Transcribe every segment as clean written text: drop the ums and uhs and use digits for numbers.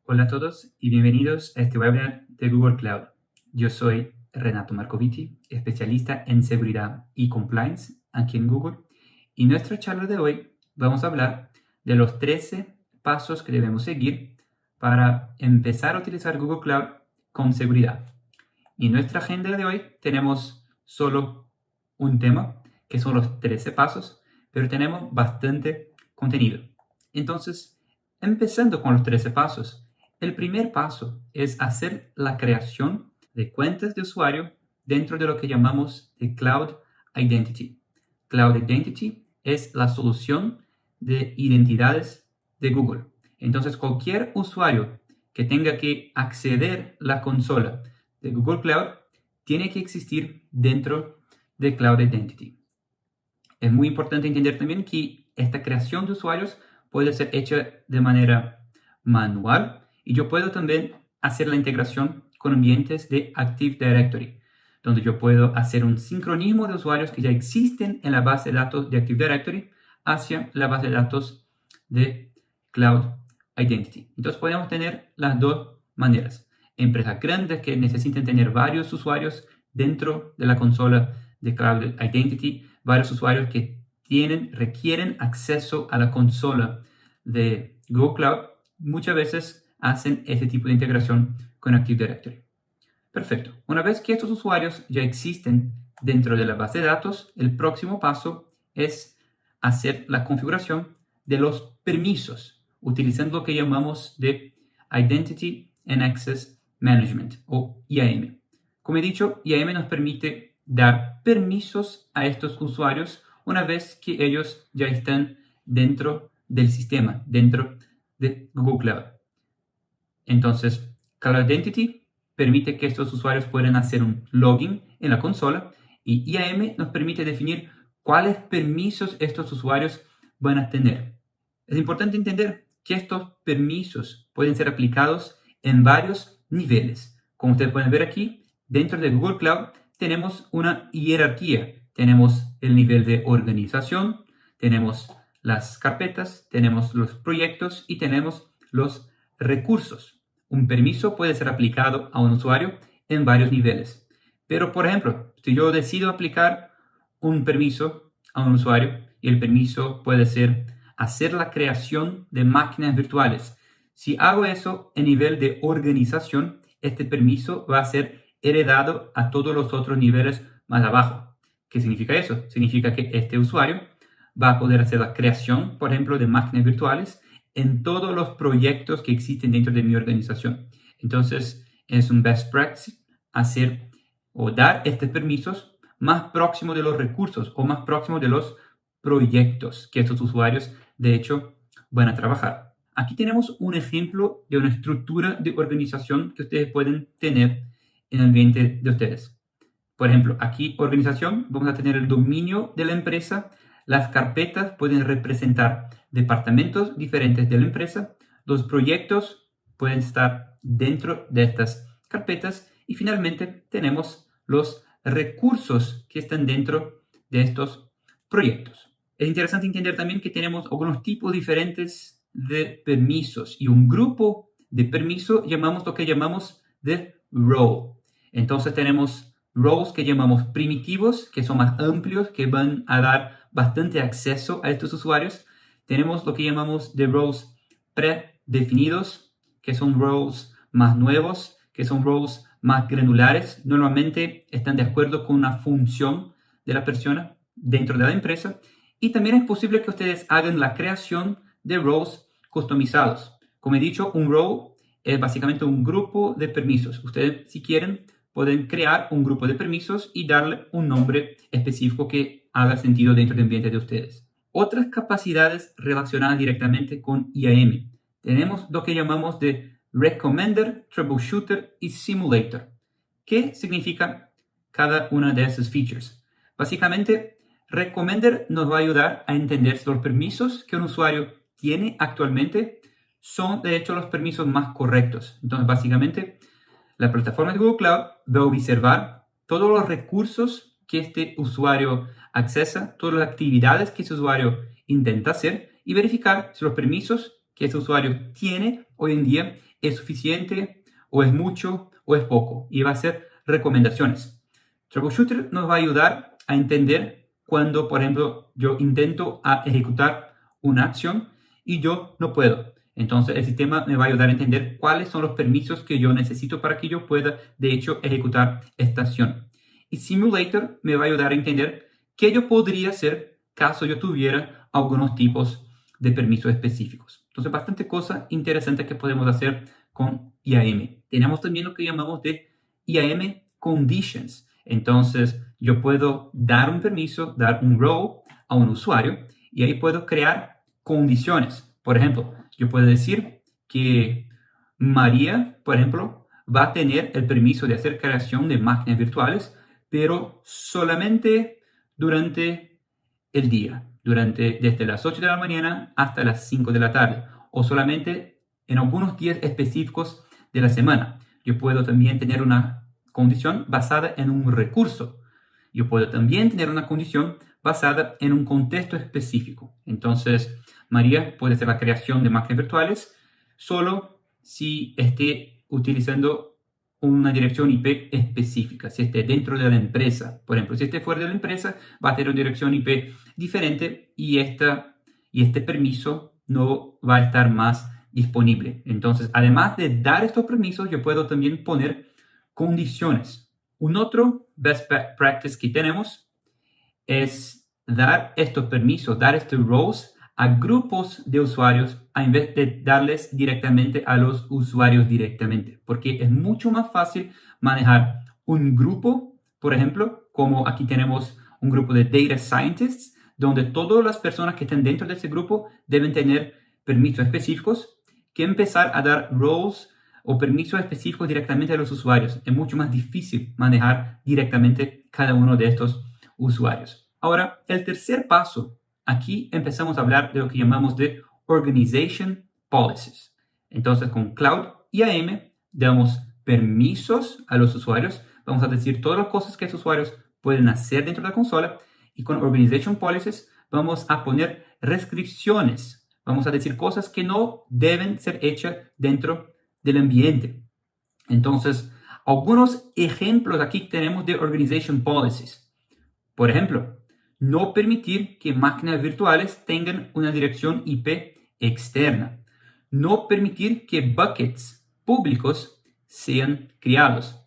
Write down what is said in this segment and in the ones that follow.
Hola a todos y bienvenidos a este webinar de Google Cloud. Yo soy Renato Marcoviti, especialista en seguridad y compliance aquí en Google. Y en nuestra charla de hoy vamos a hablar de los 13 pasos que debemos seguir para empezar a utilizar Google Cloud con seguridad. Y en nuestra agenda de hoy tenemos solo un tema, que son los 13 pasos, pero tenemos bastante contenido. Entonces, empezando con los 13 pasos, el primer paso es hacer la creación de cuentas de usuario dentro de lo que llamamos de Cloud Identity. Cloud Identity es la solución de identidades de Google. Entonces, cualquier usuario que tenga que acceder a la consola de Google Cloud tiene que existir dentro de Cloud Identity. Es muy importante entender también que esta creación de usuarios puede ser hecha de manera manual y yo puedo también hacer la integración con ambientes de Active Directory, donde yo puedo hacer un sincronismo de usuarios que ya existen en la base de datos de Active Directory hacia la base de datos de Cloud Identity. Entonces podemos tener las dos maneras. Empresas grandes que necesiten tener varios usuarios dentro de la consola de Cloud Identity, varios usuarios que requieren acceso a la consola de Google Cloud, muchas veces hacen este tipo de integración con Active Directory. Perfecto. Una vez que estos usuarios ya existen dentro de la base de datos, el próximo paso es hacer la configuración de los permisos, utilizando lo que llamamos de Identity and Access Management, o IAM. Como he dicho, IAM nos permite dar permisos a estos usuarios una vez que ellos ya están dentro del sistema, dentro de Google Cloud. Entonces, Cloud Identity permite que estos usuarios puedan hacer un login en la consola y IAM nos permite definir cuáles permisos estos usuarios van a tener. Es importante entender que estos permisos pueden ser aplicados en varios niveles. Como ustedes pueden ver aquí, dentro de Google Cloud tenemos una jerarquía. Tenemos el nivel de organización, tenemos las carpetas, tenemos los proyectos y tenemos los recursos. Un permiso puede ser aplicado a un usuario en varios niveles. Pero, por ejemplo, si yo decido aplicar un permiso a un usuario, y el permiso puede ser hacer la creación de máquinas virtuales. Si hago eso en nivel de organización, este permiso va a ser heredado a todos los otros niveles más abajo. ¿Qué significa eso? Significa que este usuario va a poder hacer la creación, por ejemplo, de máquinas virtuales en todos los proyectos que existen dentro de mi organización. Entonces, es un best practice hacer o dar estos permisos más próximo de los recursos o más próximo de los proyectos que estos usuarios, de hecho, van a trabajar. Aquí tenemos un ejemplo de una estructura de organización que ustedes pueden tener en el ambiente de ustedes. Por ejemplo, aquí organización, vamos a tener el dominio de la empresa. Las carpetas pueden representar departamentos diferentes de la empresa. Los proyectos pueden estar dentro de estas carpetas. Y finalmente tenemos los recursos que están dentro de estos proyectos. Es interesante entender también que tenemos algunos tipos diferentes de permisos y un grupo de permisos llamamos lo que llamamos de role. Entonces tenemos roles que llamamos primitivos, que son más amplios, que van a dar bastante acceso a estos usuarios. Tenemos lo que llamamos de roles predefinidos, que son roles más nuevos, que son roles más granulares. Normalmente están de acuerdo con una función de la persona dentro de la empresa. Y también es posible que ustedes hagan la creación de roles customizados. Como he dicho, un role es básicamente un grupo de permisos. Ustedes, si quieren, pueden crear un grupo de permisos y darle un nombre específico que haga sentido dentro del ambiente de ustedes. Otras capacidades relacionadas directamente con IAM. Tenemos lo que llamamos de Recommender, Troubleshooter y Simulator. ¿Qué significa cada una de esas features? Básicamente, Recommender nos va a ayudar a entender si los permisos que un usuario tiene actualmente son de hecho los permisos más correctos. Entonces, básicamente, la plataforma de Google Cloud va a observar todos los recursos que este usuario accesa, todas las actividades que ese usuario intenta hacer y verificar si los permisos que ese usuario tiene hoy en día es suficiente o es mucho o es poco, y va a hacer recomendaciones. Troubleshooter nos va a ayudar a entender cuando, por ejemplo, yo intento ejecutar una acción y yo no puedo. Entonces el sistema me va a ayudar a entender cuáles son los permisos que yo necesito para que yo pueda, de hecho, ejecutar esta acción. Y Simulator me va a ayudar a entender qué yo podría hacer caso yo tuviera algunos tipos de permisos específicos. Entonces, bastante cosa interesante que podemos hacer con IAM. Tenemos también lo que llamamos de IAM Conditions. Entonces, yo puedo dar un permiso, dar un role a un usuario y ahí puedo crear condiciones. Por ejemplo, yo puedo decir que María, por ejemplo, va a tener el permiso de hacer creación de máquinas virtuales, pero solamente durante el día, desde las 8 de la mañana hasta las 5 de la tarde, o solamente en algunos días específicos de la semana. Yo puedo también tener una condición basada en un recurso. Yo puedo también tener una condición basada en un contexto específico. Entonces, María puede hacer la creación de máquinas virtuales solo si esté utilizando una dirección IP específica, si esté dentro de la empresa. Por ejemplo, si esté fuera de la empresa, va a tener una dirección IP diferente y este permiso no va a estar más disponible. Entonces, además de dar estos permisos, yo puedo también poner condiciones. Un otro best practice que tenemos es dar estos permisos, dar estos roles a grupos de usuarios en vez de darles directamente a los usuarios directamente, porque es mucho más fácil manejar un grupo, por ejemplo, como aquí tenemos un grupo de data scientists, donde todas las personas que estén dentro de ese grupo deben tener permisos específicos, que empezar a dar roles o permisos específicos directamente a los usuarios. Es mucho más difícil manejar directamente cada uno de estos usuarios. Ahora, el tercer paso, aquí empezamos a hablar de lo que llamamos de Organization Policies. Entonces, con Cloud IAM damos permisos a los usuarios, vamos a decir todas las cosas que los usuarios pueden hacer dentro de la consola, y con Organization Policies vamos a poner restricciones, vamos a decir cosas que no deben ser hechas dentro del ambiente. Entonces, algunos ejemplos aquí tenemos de Organization Policies. Por ejemplo, no permitir que máquinas virtuales tengan una dirección IP externa. No permitir que buckets públicos sean creados.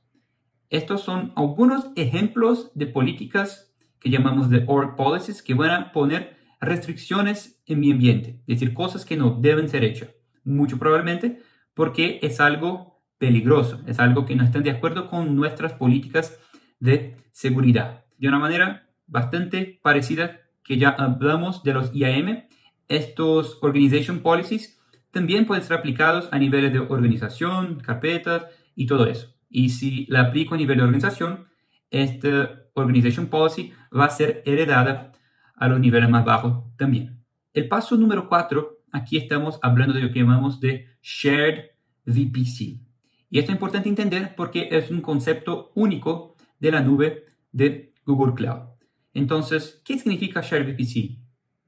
Estos son algunos ejemplos de políticas que llamamos de org policies, que van a poner restricciones en mi ambiente, es decir, cosas que no deben ser hechas. Mucho probablemente porque es algo peligroso, es algo que no están de acuerdo con nuestras políticas de seguridad. De una manera bastante parecida que ya hablamos de los IAM, estos Organization Policies también pueden ser aplicados a niveles de organización, carpetas y todo eso. Y si la aplico a nivel de organización, esta Organization Policy va a ser heredada a los niveles más bajos también. El paso número 4, aquí estamos hablando de lo que llamamos de Shared VPC. Y esto es importante entender porque es un concepto único de la nube de Google Cloud. Entonces, ¿qué significa Shared VPC?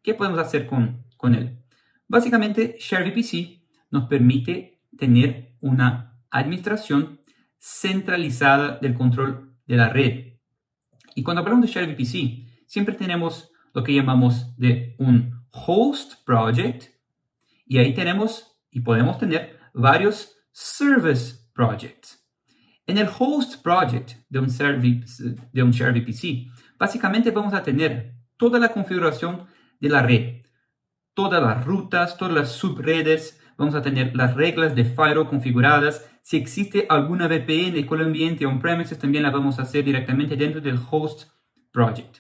¿Qué podemos hacer con él? Básicamente, Shared VPC nos permite tener una administración centralizada del control de la red. Y cuando hablamos de Shared VPC, siempre tenemos lo que llamamos de un host project, y ahí tenemos y podemos tener varios service projects. En el host project de un Shared VPC, básicamente vamos a tener toda la configuración de la red, todas las rutas, todas las subredes, vamos a tener las reglas de firewall configuradas. Si existe alguna VPN con el ambiente on-premises, también la vamos a hacer directamente dentro del host project.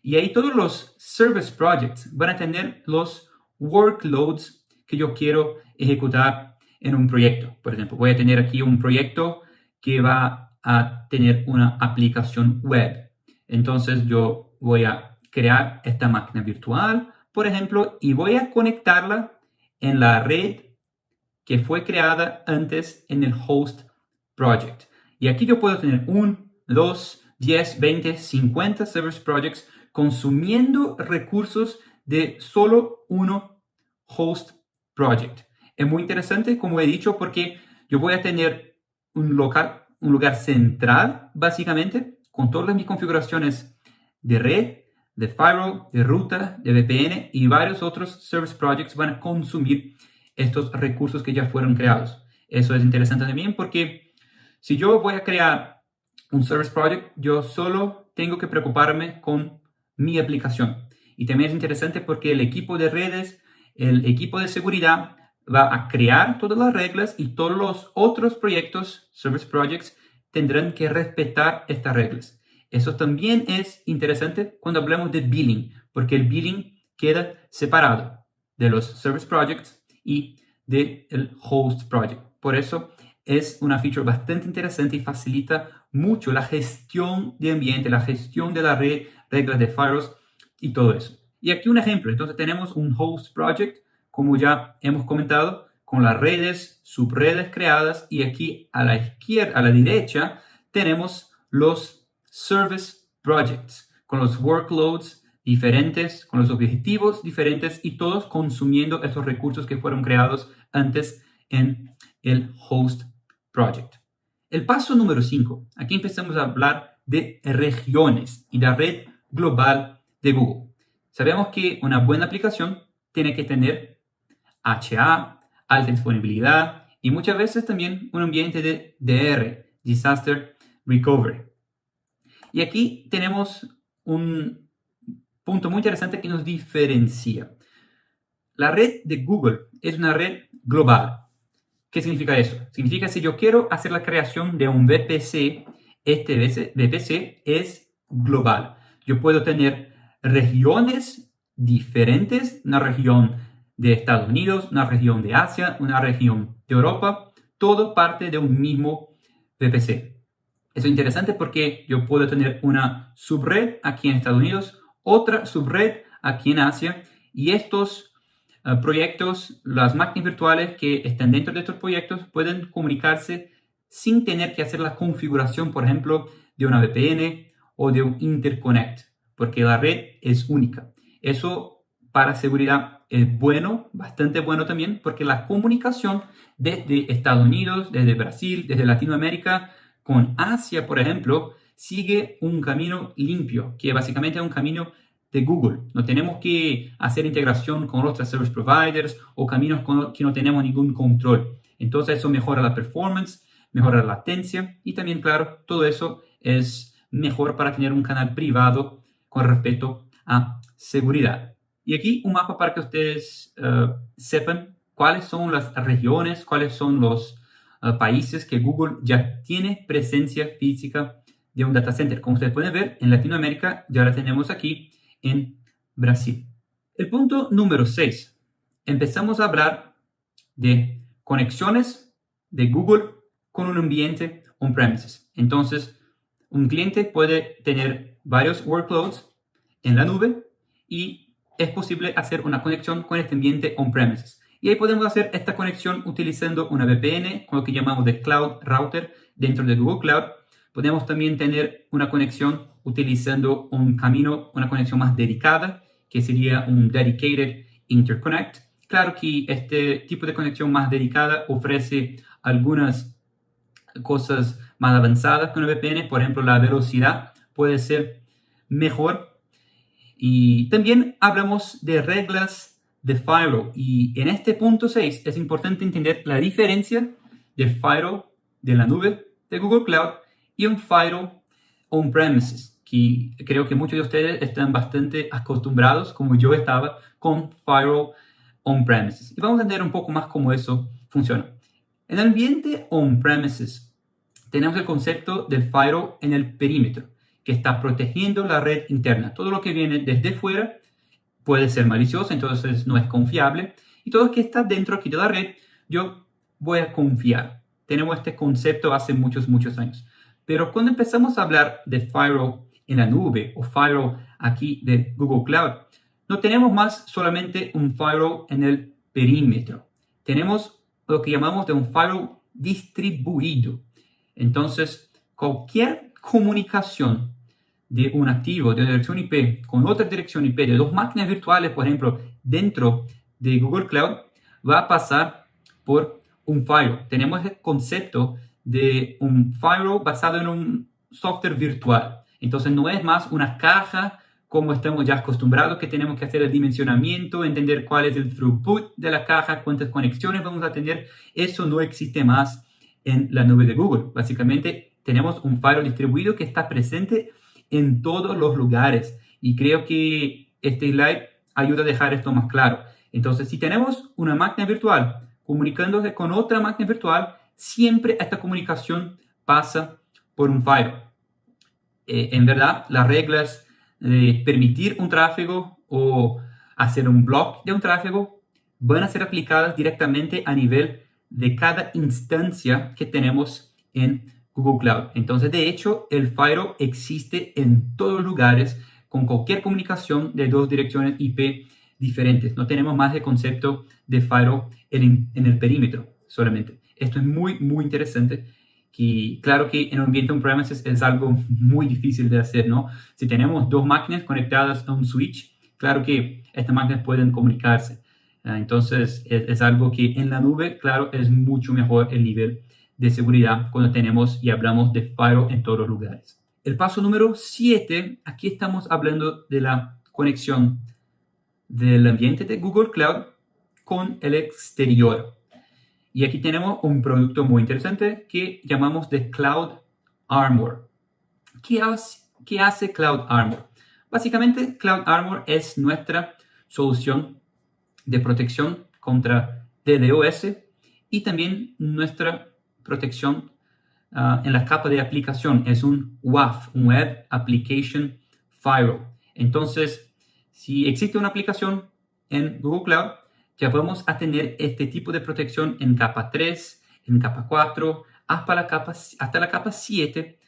Y ahí todos los service projects van a tener los workloads que yo quiero ejecutar en un proyecto. Por ejemplo, voy a tener aquí un proyecto que va a tener una aplicación web. Entonces yo voy a crear esta máquina virtual, por ejemplo, y voy a conectarla en la red que fue creada antes en el host project. Y aquí yo puedo tener 1, 2, 10, 20, 50 service projects consumiendo recursos de solo uno host project. Es muy interesante, como he dicho, porque yo voy a tener un lugar central, básicamente, con todas mis configuraciones de red, de firewall, de ruta, de VPN y varios otros service projects van a consumir estos recursos que ya fueron creados. Eso es interesante también porque si yo voy a crear un service project, yo solo tengo que preocuparme con mi aplicación. Y también es interesante porque el equipo de redes, el equipo de seguridad va a crear todas las reglas y todos los otros proyectos, service projects, tendrán que respetar estas reglas. Eso también es interesante cuando hablamos de billing, porque el billing queda separado de los service projects y del host project. Por eso es una feature bastante interesante y facilita mucho la gestión de ambiente, la gestión de la red, reglas de firewalls y todo eso. Y aquí un ejemplo. Entonces tenemos un host project, como ya hemos comentado, con las redes, subredes creadas, y aquí a la izquierda, a la derecha, tenemos los service projects, con los workloads diferentes, con los objetivos diferentes y todos consumiendo estos recursos que fueron creados antes en el host project. El paso número 5, aquí empezamos a hablar de regiones y la red global de Google. Sabemos que una buena aplicación tiene que tener HA, alta disponibilidad y muchas veces también un ambiente de DR, Disaster Recovery. Y aquí tenemos un punto muy interesante que nos diferencia. La red de Google es una red global. ¿Qué significa eso? Significa si yo quiero hacer la creación de un VPC, este VPC es global. Yo puedo tener regiones diferentes, una región de Estados Unidos, una región de Asia, una región de Europa, todo parte de un mismo VPC. Eso es interesante porque yo puedo tener una subred aquí en Estados Unidos, otra subred aquí en Asia, y estos proyectos, las máquinas virtuales que están dentro de estos proyectos pueden comunicarse sin tener que hacer la configuración, por ejemplo, de una VPN o de un interconnect, porque la red es única. Eso para seguridad es bueno, bastante bueno también, porque la comunicación desde Estados Unidos, desde Brasil, desde Latinoamérica, con Asia, por ejemplo, sigue un camino limpio, que básicamente es un camino de Google. No tenemos que hacer integración con otros service providers o caminos que no tenemos ningún control. Entonces eso mejora la performance, mejora la latencia y también, claro, todo eso es mejor para tener un canal privado con respecto a seguridad. Y aquí un mapa para que ustedes sepan cuáles son las regiones, cuáles son los países que Google ya tiene presencia física de un data center. Como ustedes pueden ver, en Latinoamérica ya la tenemos aquí en Brasil. El punto número 6. Empezamos a hablar de conexiones de Google con un ambiente on-premises. Entonces, un cliente puede tener varios workloads en la nube y es posible hacer una conexión con este ambiente on-premises. Y ahí podemos hacer esta conexión utilizando una VPN, con lo que llamamos de Cloud Router dentro de Google Cloud. Podemos también tener una conexión utilizando un camino, una conexión más dedicada, que sería un Dedicated Interconnect. Claro que este tipo de conexión más dedicada ofrece algunas cosas más avanzadas con el VPN, por ejemplo, la velocidad puede ser mejor. Y también hablamos de reglas de firewall. Y en este punto 6 es importante entender la diferencia del firewall de la nube de Google Cloud y un firewall on-premises, que creo que muchos de ustedes están bastante acostumbrados, como yo estaba, con firewall on-premises. Y vamos a entender un poco más cómo eso funciona. En el ambiente on-premises tenemos el concepto del firewall en el perímetro, que está protegiendo la red interna. Todo lo que viene desde fuera puede ser malicioso, entonces no es confiable. Y todo lo que está dentro aquí de la red, yo voy a confiar. Tenemos este concepto hace muchos años. Pero cuando empezamos a hablar de firewall en la nube o firewall aquí de Google Cloud, no tenemos más solamente un firewall en el perímetro. Tenemos lo que llamamos de un firewall distribuido. Entonces, cualquier comunicación de un activo de dirección IP con otra dirección IP de dos máquinas virtuales, por ejemplo, dentro de Google Cloud va a pasar por un firewall. Tenemos el concepto de un firewall basado en un software virtual. Entonces no es más una caja como estamos ya acostumbrados, que tenemos que hacer el dimensionamiento, entender cuál es el throughput de la caja, cuántas conexiones vamos a tener. Eso no existe más en la nube de Google. Básicamente tenemos un firewall distribuido que está presente en todos los lugares. Y creo que este slide ayuda a dejar esto más claro. Entonces, si tenemos una máquina virtual comunicándose con otra máquina virtual, siempre esta comunicación pasa por un firewall. En verdad, las reglas de permitir un tráfico o hacer un block de un tráfico van a ser aplicadas directamente a nivel de cada instancia que tenemos en Google Cloud. Entonces, de hecho, el firewall existe en todos lugares con cualquier comunicación de dos direcciones IP diferentes. No tenemos más el concepto de firewall en el perímetro solamente. Esto es muy, muy interesante. Y claro que en un ambiente on-premises es algo muy difícil de hacer, ¿no? Si tenemos dos máquinas conectadas a un switch, claro que estas máquinas pueden comunicarse. Entonces, es algo que en la nube, claro, es mucho mejor el nivel de seguridad cuando tenemos y hablamos de firewall en todos los lugares. El paso número 7, aquí estamos hablando de la conexión del ambiente de Google Cloud con el exterior. Y aquí tenemos un producto muy interesante que llamamos de Cloud Armor. ¿Qué hace Cloud Armor? Básicamente, Cloud Armor es nuestra solución de protección contra DDoS y también nuestra protección en la capa de aplicación. Es un WAF, un Web Application Firewall. Entonces, si existe una aplicación en Google Cloud, ya vamos a tener este tipo de protección en capa 3, en capa 4, hasta la capa 7,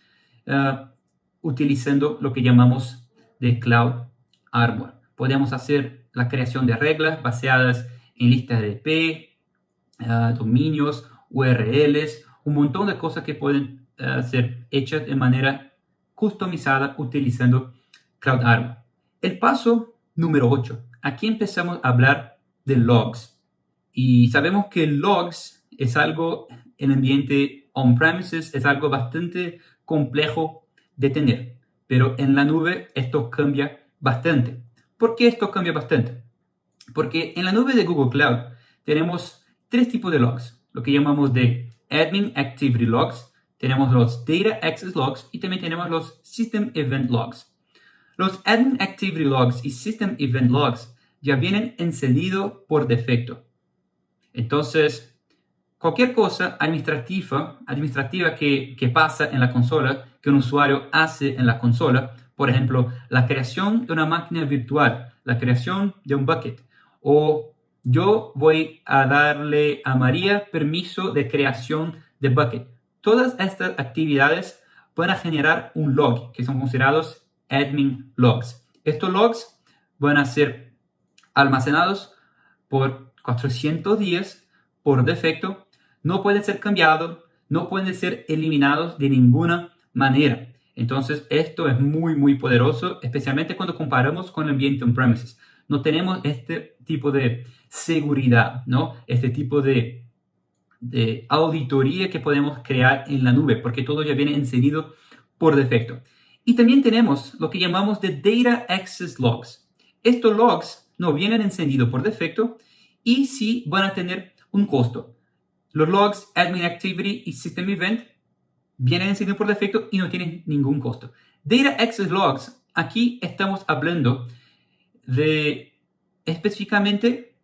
utilizando lo que llamamos de Cloud Armor. Podemos hacer la creación de reglas basadas en listas de IP, dominios, URLs, un montón de cosas que pueden ser hechas de manera customizada utilizando Cloud Armor. El paso número 8. Aquí empezamos a hablar de logs. Y sabemos que logs es algo en ambiente on-premises, es algo bastante complejo de tener. Pero en la nube esto cambia bastante. ¿Por qué esto cambia bastante? Porque en la nube de Google Cloud tenemos tres tipos de logs. Lo que llamamos de Admin Activity Logs, tenemos los Data Access Logs y también tenemos los System Event Logs. Los Admin Activity Logs y System Event Logs ya vienen encendidos por defecto. Entonces, cualquier cosa administrativa que pasa en la consola, que un usuario hace en la consola, por ejemplo, la creación de una máquina virtual, la creación de un bucket, o yo voy a darle a María permiso de creación de bucket. Todas estas actividades van a generar un log, que son considerados admin logs. Estos logs van a ser almacenados por 400 días por defecto, no pueden ser cambiados, no pueden ser eliminados de ninguna manera. Entonces, esto es muy, muy poderoso, especialmente cuando comparamos con el ambiente on-premises. No tenemos este tipo de seguridad, ¿no? Este tipo de auditoría que podemos crear en la nube, porque todo ya viene encendido por defecto. Y también tenemos lo que llamamos de Data Access Logs. Estos logs no vienen encendidos por defecto y sí van a tener un costo. Los logs Admin Activity y System Event vienen encendidos por defecto y no tienen ningún costo. Data Access Logs, aquí estamos hablando de específicamente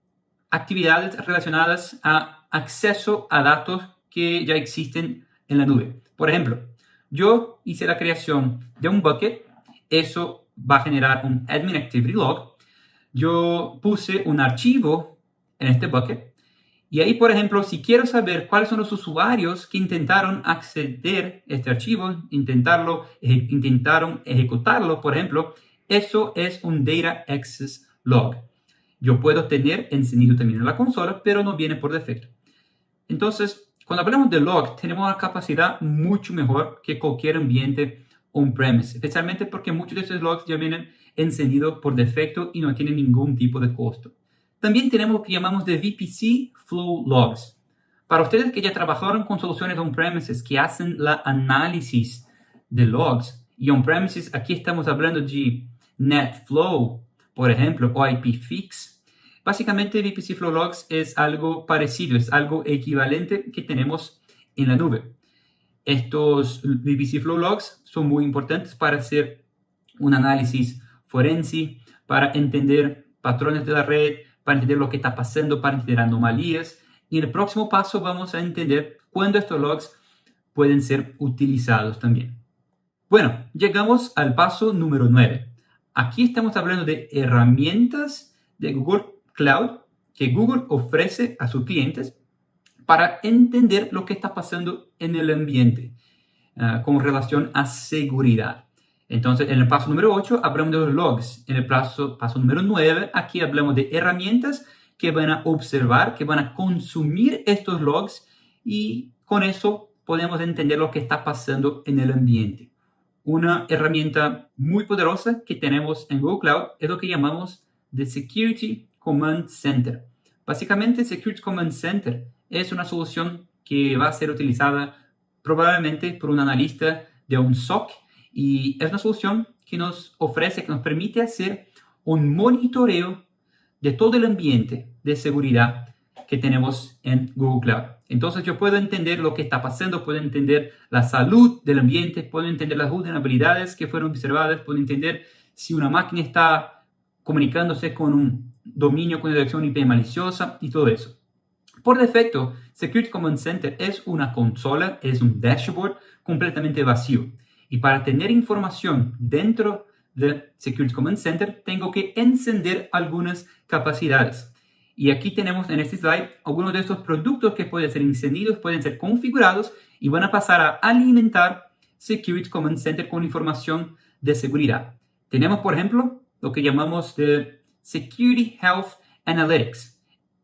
actividades relacionadas a acceso a datos que ya existen en la nube. Por ejemplo, yo hice la creación de un bucket, eso va a generar un Admin Activity Log. Yo puse un archivo en este bucket y ahí, por ejemplo, si quiero saber cuáles son los usuarios que intentaron acceder a este archivo, intentaron ejecutarlo, por ejemplo, eso es un Data Access Log. Yo puedo tener encendido también en la consola, pero no viene por defecto. Entonces, cuando hablamos de log, tenemos una capacidad mucho mejor que cualquier ambiente on-premise, especialmente porque muchos de estos logs ya vienen encendidos por defecto y no tienen ningún tipo de costo. también tenemos lo que llamamos de VPC Flow Logs. Para ustedes que ya trabajaron con soluciones on-premises que hacen la análisis de logs, y on-premises aquí estamos hablando de NetFlow, por ejemplo, o IPFix. Básicamente VPC Flow Logs es algo parecido, es algo equivalente que tenemos en la nube. Estos VPC Flow Logs son muy importantes para hacer un análisis forense, para entender patrones de la red, para entender lo que está pasando, para entender anomalías. Y en el próximo paso vamos a entender cuándo estos logs pueden ser utilizados también. Bueno, llegamos al paso número 9. Aquí estamos hablando de herramientas de Google Cloud que Google ofrece a sus clientes para entender lo que está pasando en el ambiente con relación a seguridad. Entonces, en el paso número 8 hablamos de los logs. En el paso número 9, aquí hablamos de herramientas que van a observar, que van a consumir estos logs y con eso podemos entender lo que está pasando en el ambiente. Una herramienta muy poderosa que tenemos en Google Cloud es lo que llamamos de Security Command Center. Básicamente, Security Command Center es una solución que va a ser utilizada probablemente por un analista de un SOC y es una solución que nos ofrece, que nos permite hacer un monitoreo de todo el ambiente de seguridad que tenemos en Google Cloud. Entonces yo puedo entender lo que está pasando, puedo entender la salud del ambiente, puedo entender las vulnerabilidades que fueron observadas, puedo entender si una máquina está comunicándose con un dominio con dirección IP maliciosa y todo eso. Por defecto, Security Command Center es una consola, es un dashboard completamente vacío. Y para tener información dentro de Security Command Center, tengo que encender algunas capacidades. Y aquí tenemos en este slide algunos de estos productos que pueden ser encendidos, pueden ser configurados y van a pasar a alimentar Security Command Center con información de seguridad. Tenemos, por ejemplo, lo que llamamos de Security Health Analytics.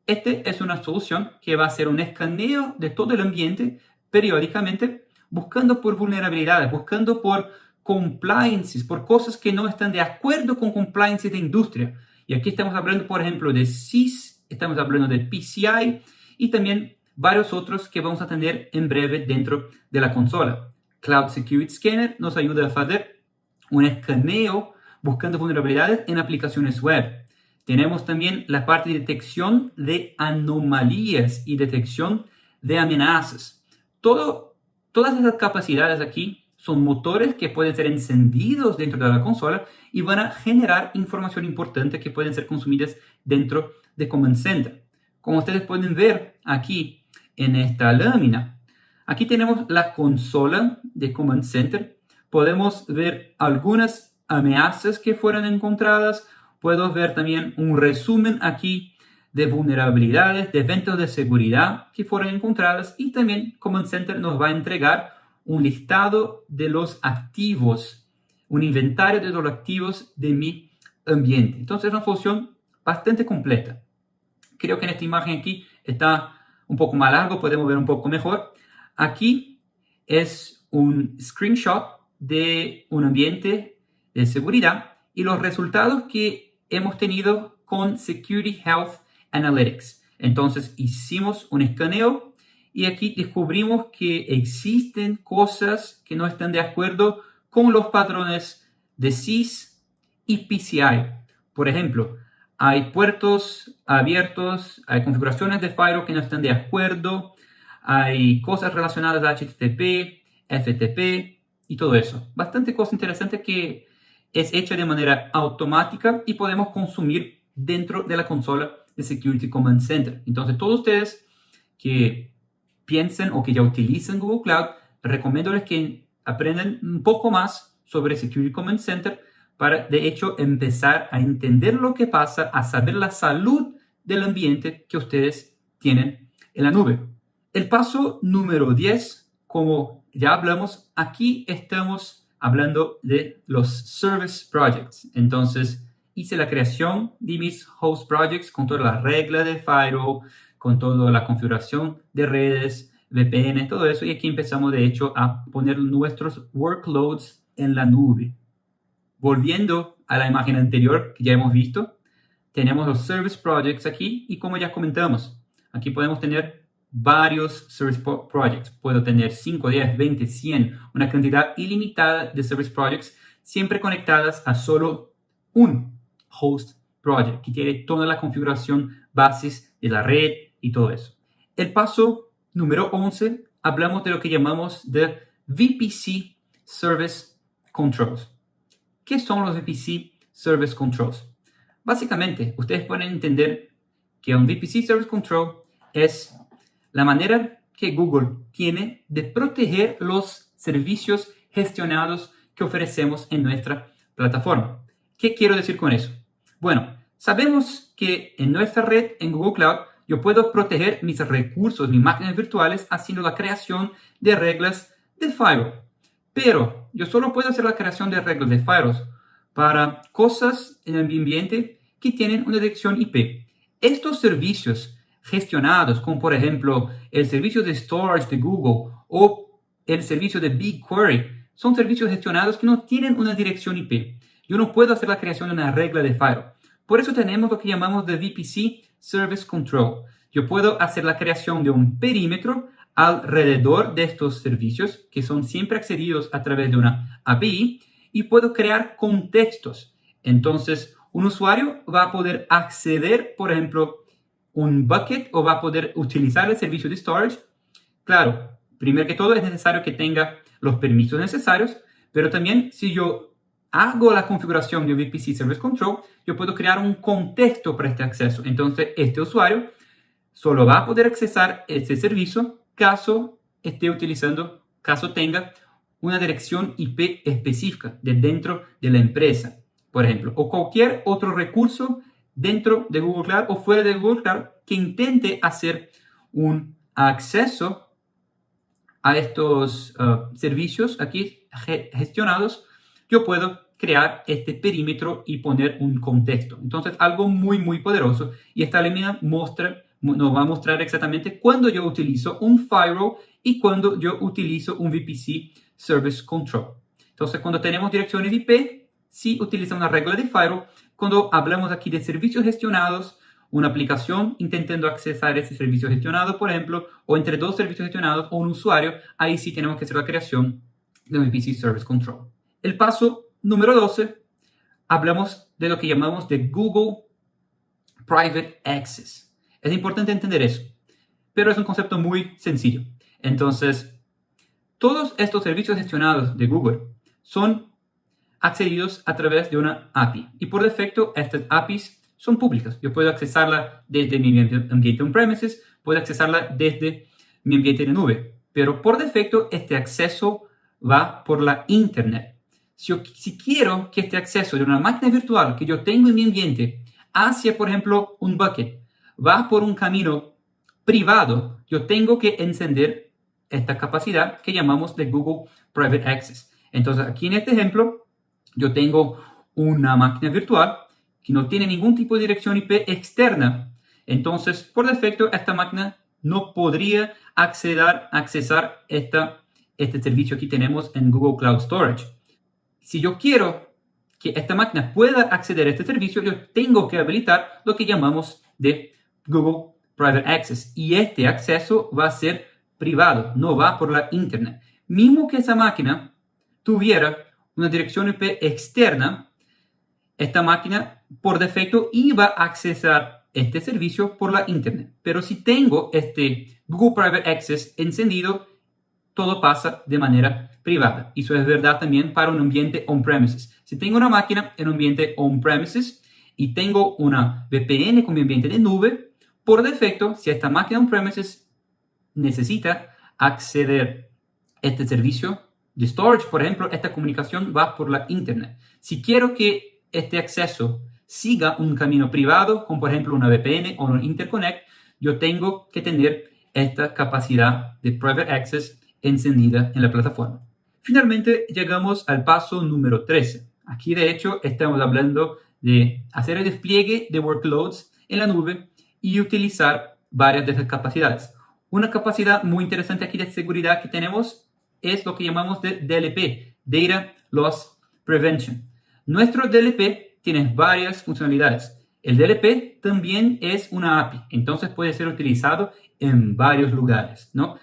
Este es una solución que va a hacer un escaneo de todo el ambiente periódicamente, buscando por vulnerabilidades, buscando por compliances, por cosas que no están de acuerdo con compliance de industria. Y aquí estamos hablando, por ejemplo, de CIS, estamos hablando de PCI y también varios otros que vamos a tener en breve dentro de la consola. Cloud Security Scanner nos ayuda a hacer un escaneo buscando vulnerabilidades en aplicaciones web. Tenemos también la parte de detección de anomalías y detección de amenazas. Todas esas capacidades aquí son motores que pueden ser encendidos dentro de la consola y van a generar información importante que pueden ser consumidas dentro de Command Center. Como ustedes pueden ver aquí en esta lámina, aquí tenemos la consola de Command Center. Podemos ver algunas amenazas que fueron encontradas. Puedo ver también un resumen aquí de vulnerabilidades, de eventos de seguridad que fueron encontradas y también Command Center nos va a entregar un listado de los activos, un inventario de los activos de mi ambiente. Entonces es una solución bastante completa. Creo que en esta imagen aquí está un poco más largo, podemos ver un poco mejor. Aquí es un screenshot de un ambiente de seguridad y los resultados que hemos tenido con Security Health Analytics. Entonces hicimos un escaneo y aquí descubrimos que existen cosas que no están de acuerdo con los patrones de CIS y PCI. Por ejemplo, hay puertos abiertos, hay configuraciones de firewall que no están de acuerdo, hay cosas relacionadas a HTTP, FTP y todo eso. Bastante cosa interesante que es hecha de manera automática y podemos consumir dentro de la consola de Security Command Center. Entonces, todos ustedes que piensen o que ya utilizan Google Cloud, recomiendo que aprendan un poco más sobre Security Command Center para, de hecho, empezar a entender lo que pasa, a saber la salud del ambiente que ustedes tienen en la nube. El paso número 10, como ya hablamos, aquí estamos hablando de los Service Projects. Entonces, hice la creación de mis Host Projects con toda la regla de firewall, con toda la configuración de redes, VPN, todo eso. Y aquí empezamos, de hecho, a poner nuestros workloads en la nube. Volviendo a la imagen anterior que ya hemos visto, tenemos los Service Projects aquí y como ya comentamos, aquí podemos tener varios Service Projects. Puedo tener 5, 10, 20, 100, una cantidad ilimitada de Service Projects, siempre conectadas a solo un Host Project, que tiene toda la configuración bases de la red y todo eso. El paso número 11, hablamos de lo que llamamos de VPC Service Controls. ¿Qué son los VPC Service Controls? Básicamente, ustedes pueden entender que un VPC Service Control es la manera que Google tiene de proteger los servicios gestionados que ofrecemos en nuestra plataforma. ¿Qué quiero decir con eso? Bueno, sabemos que en nuestra red, en Google Cloud, yo puedo proteger mis recursos, mis máquinas virtuales, haciendo la creación de reglas de firewall. Pero yo solo puedo hacer la creación de reglas de firewalls para cosas en el ambiente que tienen una dirección IP. Estos servicios gestionados, como por ejemplo el servicio de storage de Google o el servicio de BigQuery, son servicios gestionados que no tienen una dirección IP. Yo no puedo hacer la creación de una regla de firewall. Por eso tenemos lo que llamamos de VPC Service Control. Yo puedo hacer la creación de un perímetro alrededor de estos servicios que son siempre accedidos a través de una API y puedo crear contextos. Entonces, un usuario va a poder acceder, por ejemplo, un bucket o va a poder utilizar el servicio de storage. Claro, primero que todo es necesario que tenga los permisos necesarios, pero también si yo hago la configuración de VPC Service Control, yo puedo crear un contexto para este acceso. Entonces, este usuario solo va a poder accesar este servicio caso tenga una dirección IP específica de dentro de la empresa, por ejemplo, o cualquier otro recurso dentro de Google Cloud o fuera de Google Cloud que intente hacer un acceso a estos servicios aquí gestionados. Yo puedo crear este perímetro y poner un contexto. Entonces, algo muy, muy poderoso. Y esta lámina nos va a mostrar exactamente cuándo yo utilizo un firewall y cuándo yo utilizo un VPC Service Control. Entonces, cuando tenemos direcciones IP, sí utiliza una regla de firewall. Cuando hablamos aquí de servicios gestionados, una aplicación intentando accesar ese servicio gestionado, por ejemplo, o entre dos servicios gestionados o un usuario, ahí sí tenemos que hacer la creación de un VPC Service Control. El paso número 12, hablamos de lo que llamamos de Google Private Access. Es importante entender eso, pero es un concepto muy sencillo. Entonces, todos estos servicios gestionados de Google son accedidos a través de una API. Y por defecto, estas APIs son públicas. Yo puedo accesarla desde mi ambiente on-premises, puedo accesarla desde mi ambiente de nube. Pero por defecto, este acceso va por la Internet. Si quiero que este acceso de una máquina virtual que yo tengo en mi ambiente hacia, por ejemplo, un bucket, va por un camino privado, yo tengo que encender esta capacidad que llamamos de Google Private Access. Entonces, aquí en este ejemplo, yo tengo una máquina virtual que no tiene ningún tipo de dirección IP externa. Entonces, por defecto, esta máquina no podría accesar este servicio que tenemos en Google Cloud Storage. Si yo quiero que esta máquina pueda acceder a este servicio, yo tengo que habilitar lo que llamamos de Google Private Access. Y este acceso va a ser privado, no va por la Internet. Mismo que esa máquina tuviera una dirección IP externa, esta máquina por defecto iba a accesar este servicio por la Internet. Pero si tengo este Google Private Access encendido, todo pasa de manera privada. Y eso es verdad también para un ambiente on-premises. Si tengo una máquina en un ambiente on-premises y tengo una VPN con mi ambiente de nube, por defecto, si esta máquina on-premises necesita acceder a este servicio de storage, por ejemplo, esta comunicación va por la Internet. Si quiero que este acceso siga un camino privado, como por ejemplo una VPN o un interconnect, yo tengo que tener esta capacidad de Private Access encendida en la plataforma. Finalmente, llegamos al paso número 13. Aquí, de hecho, estamos hablando de hacer el despliegue de workloads en la nube y utilizar varias de esas capacidades. Una capacidad muy interesante aquí de seguridad que tenemos es lo que llamamos de DLP, Data Loss Prevention. Nuestro DLP tiene varias funcionalidades. El DLP también es una API, entonces puede ser utilizado en varios lugares, ¿no?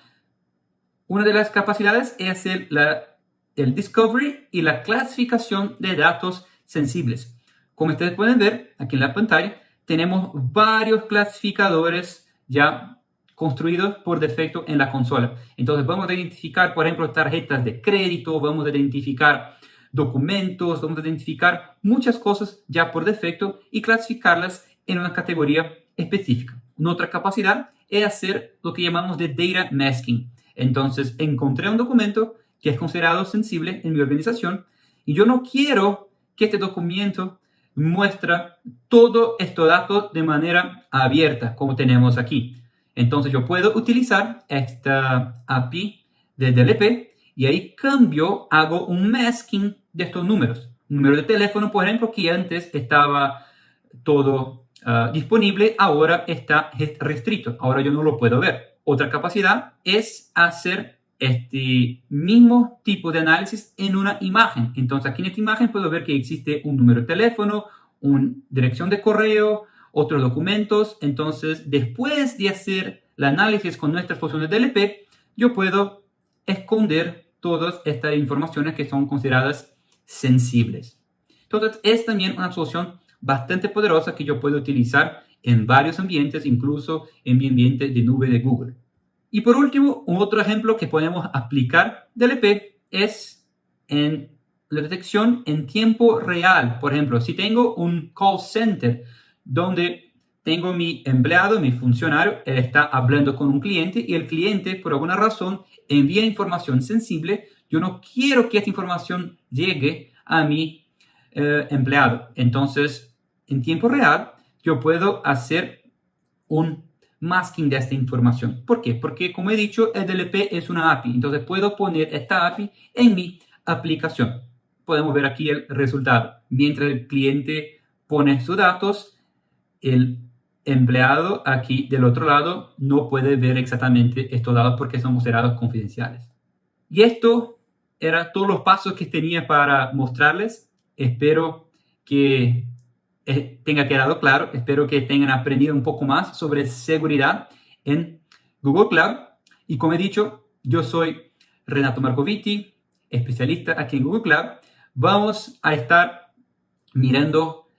Una de las capacidades es el discovery y la clasificación de datos sensibles. Como ustedes pueden ver aquí en la pantalla, tenemos varios clasificadores ya construidos por defecto en la consola. Entonces vamos a identificar, por ejemplo, tarjetas de crédito, vamos a identificar documentos, vamos a identificar muchas cosas ya por defecto y clasificarlas en una categoría específica. Una otra capacidad es hacer lo que llamamos de data masking. Entonces encontré un documento que es considerado sensible en mi organización y yo no quiero que este documento muestra todos estos datos de manera abierta, como tenemos aquí. Entonces yo puedo utilizar esta API de DLP y ahí cambio, hago un masking de estos números. Un número de teléfono, por ejemplo, que antes estaba todo disponible, ahora está restricto. Ahora yo no lo puedo ver. Otra capacidad es hacer este mismo tipo de análisis en una imagen. Entonces aquí en esta imagen puedo ver que existe un número de teléfono, una dirección de correo, otros documentos. Entonces después de hacer el análisis con nuestras funciones de DLP, yo puedo esconder todas estas informaciones que son consideradas sensibles. Entonces es también una solución bastante poderosa que yo puedo utilizar en varios ambientes, incluso en mi ambiente de nube de Google. Y por último, un otro ejemplo que podemos aplicar DLP es en la detección en tiempo real. Por ejemplo, si tengo un call center donde tengo mi empleado, mi funcionario, él está hablando con un cliente y el cliente, por alguna razón, envía información sensible. Yo no quiero que esta información llegue a mi empleado. Entonces, en tiempo real, yo puedo hacer un masking de esta información. ¿Por qué? Porque, como he dicho, el DLP es una API. Entonces, puedo poner esta API en mi aplicación. Podemos ver aquí el resultado. Mientras el cliente pone sus datos, el empleado aquí del otro lado no puede ver exactamente estos datos porque son considerados confidenciales. Y esto eran todos los pasos que tenía para mostrarles. Espero que tenga quedado claro. Espero que tengan aprendido un poco más sobre seguridad en Google Cloud. Y como he dicho, yo soy Renato Marcoviti, especialista aquí en Google Cloud. Vamos a estar mirando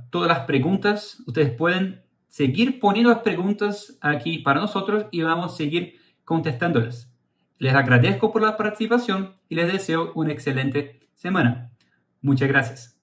todas las preguntas. Ustedes pueden seguir poniendo las preguntas aquí para nosotros y vamos a seguir contestándolas. Les agradezco por la participación y les deseo una excelente semana. Muchas gracias.